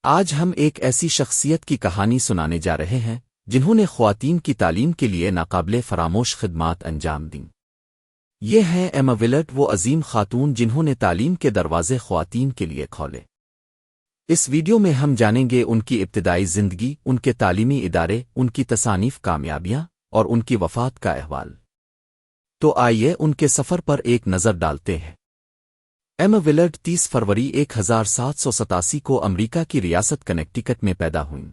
آج ہم ایک ایسی شخصیت کی کہانی سنانے جا رہے ہیں جنہوں نے خواتین کی تعلیم کے لیے ناقابل فراموش خدمات انجام دیں۔ یہ ہیں ایما ولرڈ، وہ عظیم خاتون جنہوں نے تعلیم کے دروازے خواتین کے لیے کھولے۔ اس ویڈیو میں ہم جانیں گے ان کی ابتدائی زندگی، ان کے تعلیمی ادارے، ان کی تصانیف کامیابیاں اور ان کی وفات کا احوال۔ تو آئیے ان کے سفر پر ایک نظر ڈالتے ہیں۔ ایما ولرڈ 30 فروری 1787 کو امریکہ کی ریاست کنیکٹیکٹ میں پیدا ہوئیں۔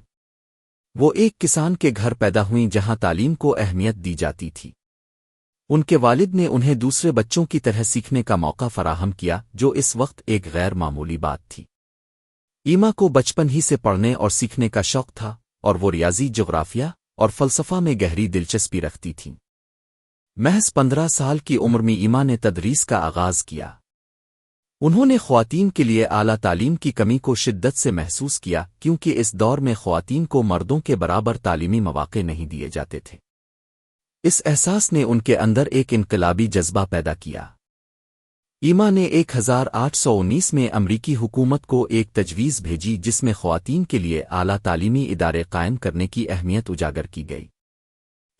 وہ ایک کسان کے گھر پیدا ہوئیں جہاں تعلیم کو اہمیت دی جاتی تھی۔ ان کے والد نے انہیں دوسرے بچوں کی طرح سیکھنے کا موقع فراہم کیا، جو اس وقت ایک غیر معمولی بات تھی۔ ایما کو بچپن ہی سے پڑھنے اور سیکھنے کا شوق تھا، اور وہ ریاضی، جغرافیہ اور فلسفہ میں گہری دلچسپی رکھتی تھیں۔ محض 15 سال کی عمر میں ایما نے تدریس کا آغاز کیا۔ انہوں نے خواتین کے لیے اعلیٰ تعلیم کی کمی کو شدت سے محسوس کیا، کیونکہ اس دور میں خواتین کو مردوں کے برابر تعلیمی مواقع نہیں دیے جاتے تھے۔ اس احساس نے ان کے اندر ایک انقلابی جذبہ پیدا کیا۔ ایما نے 1819 میں امریکی حکومت کو ایک تجویز بھیجی جس میں خواتین کے لیے اعلیٰ تعلیمی ادارے قائم کرنے کی اہمیت اجاگر کی گئی۔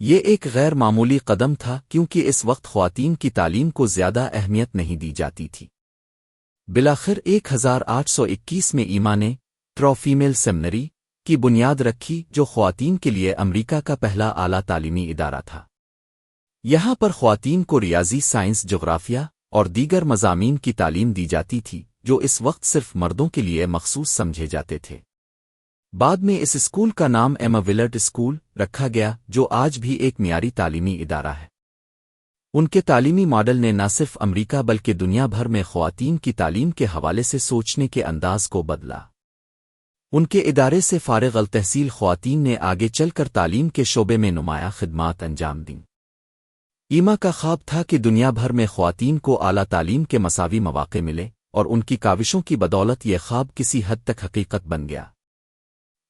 یہ ایک غیر معمولی قدم تھا، کیونکہ اس وقت خواتین کی تعلیم کو زیادہ اہمیت نہیں دی جاتی تھی۔ بالآخر 1821 میں ایما نے ٹرو فیمیل سیمنری کی بنیاد رکھی، جو خواتین کے لیے امریکہ کا پہلا اعلیٰ تعلیمی ادارہ تھا۔ یہاں پر خواتین کو ریاضی، سائنس، جغرافیہ اور دیگر مضامین کی تعلیم دی جاتی تھی، جو اس وقت صرف مردوں کے لیے مخصوص سمجھے جاتے تھے۔ بعد میں اس اسکول کا نام ایما ولرڈ اسکول رکھا گیا، جو آج بھی ایک معیاری تعلیمی ادارہ ہے۔ ان کے تعلیمی ماڈل نے نہ صرف امریکہ بلکہ دنیا بھر میں خواتین کی تعلیم کے حوالے سے سوچنے کے انداز کو بدلا۔ ان کے ادارے سے فارغ التحصیل خواتین نے آگے چل کر تعلیم کے شعبے میں نمایاں خدمات انجام دیں۔ ایما کا خواب تھا کہ دنیا بھر میں خواتین کو اعلیٰ تعلیم کے مساوی مواقع ملے، اور ان کی کاوشوں کی بدولت یہ خواب کسی حد تک حقیقت بن گیا۔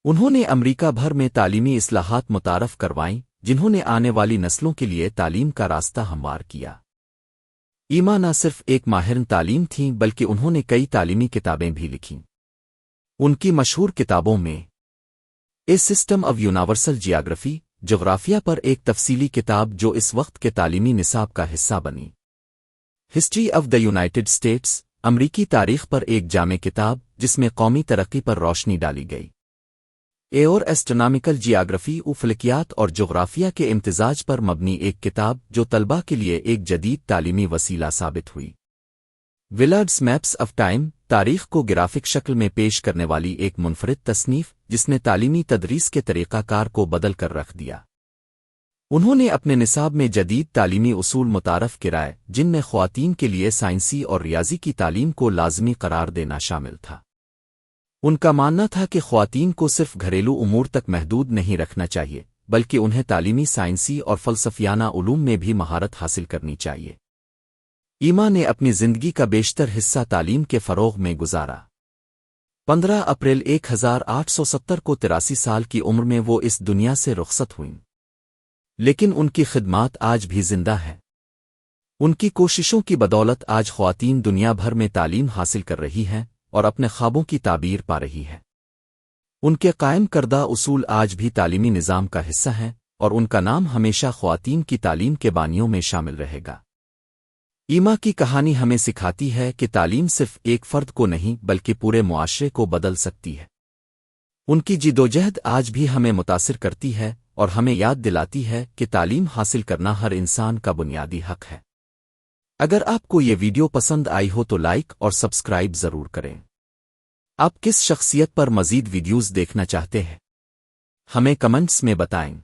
انہوں نے امریکہ بھر میں تعلیمی اصلاحات متعارف کروائیں، جنہوں نے آنے والی نسلوں کے لیے تعلیم کا راستہ ہموار کیا۔ ایما نہ صرف ایک ماہر تعلیم تھیں بلکہ انہوں نے کئی تعلیمی کتابیں بھی لکھیں۔ ان کی مشہور کتابوں میں a system of universal geography, جغرافیہ پر ایک تفصیلی کتاب جو اس وقت کے تعلیمی نصاب کا حصہ بنی، history of the United States, امریکی تاریخ پر ایک جامع کتاب جس میں قومی ترقی پر روشنی ڈالی گئی، اور ایسٹرونامیکل جیوگرافی و فلکیات اور جغرافیہ کے امتزاج پر مبنی ایک کتاب جو طلباء کے لیے ایک جدید تعلیمی وسیلہ ثابت ہوئی۔ ولرڈز میپس آف ٹائم، تاریخ کو گرافک شکل میں پیش کرنے والی ایک منفرد تصنیف جس نے تعلیمی تدریس کے طریقہ کار کو بدل کر رکھ دیا۔ انہوں نے اپنے نصاب میں جدید تعلیمی اصول متعارف کرائے، جن میں خواتین کے لیے سائنسی اور ریاضی کی تعلیم کو لازمی قرار دینا شامل تھا۔ ان کا ماننا تھا کہ خواتین کو صرف گھریلو امور تک محدود نہیں رکھنا چاہیے، بلکہ انہیں تعلیمی، سائنسی اور فلسفیانہ علوم میں بھی مہارت حاصل کرنی چاہیے۔ ایما نے اپنی زندگی کا بیشتر حصہ تعلیم کے فروغ میں گزارا۔ 15 اپریل 1870 کو 83 سال کی عمر میں وہ اس دنیا سے رخصت ہوئیں، لیکن ان کی خدمات آج بھی زندہ ہیں۔ ان کی کوششوں کی بدولت آج خواتین دنیا بھر میں تعلیم حاصل کر رہی ہیں اور اپنے خوابوں کی تعبیر پا رہی ہے۔ ان کے قائم کردہ اصول آج بھی تعلیمی نظام کا حصہ ہیں، اور ان کا نام ہمیشہ خواتین کی تعلیم کے بانیوں میں شامل رہے گا۔ ایما کی کہانی ہمیں سکھاتی ہے کہ تعلیم صرف ایک فرد کو نہیں بلکہ پورے معاشرے کو بدل سکتی ہے۔ ان کی جدوجہد آج بھی ہمیں متاثر کرتی ہے اور ہمیں یاد دلاتی ہے کہ تعلیم حاصل کرنا ہر انسان کا بنیادی حق ہے۔ اگر آپ کو یہ ویڈیو پسند آئی ہو تو لائک اور سبسکرائب ضرور کریں۔ آپ کس شخصیت پر مزید ویڈیوز دیکھنا چاہتے ہیں؟ ہمیں کمنٹس میں بتائیں۔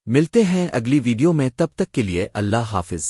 ملتے ہیں اگلی ویڈیو میں، تب تک کے لیے اللہ حافظ۔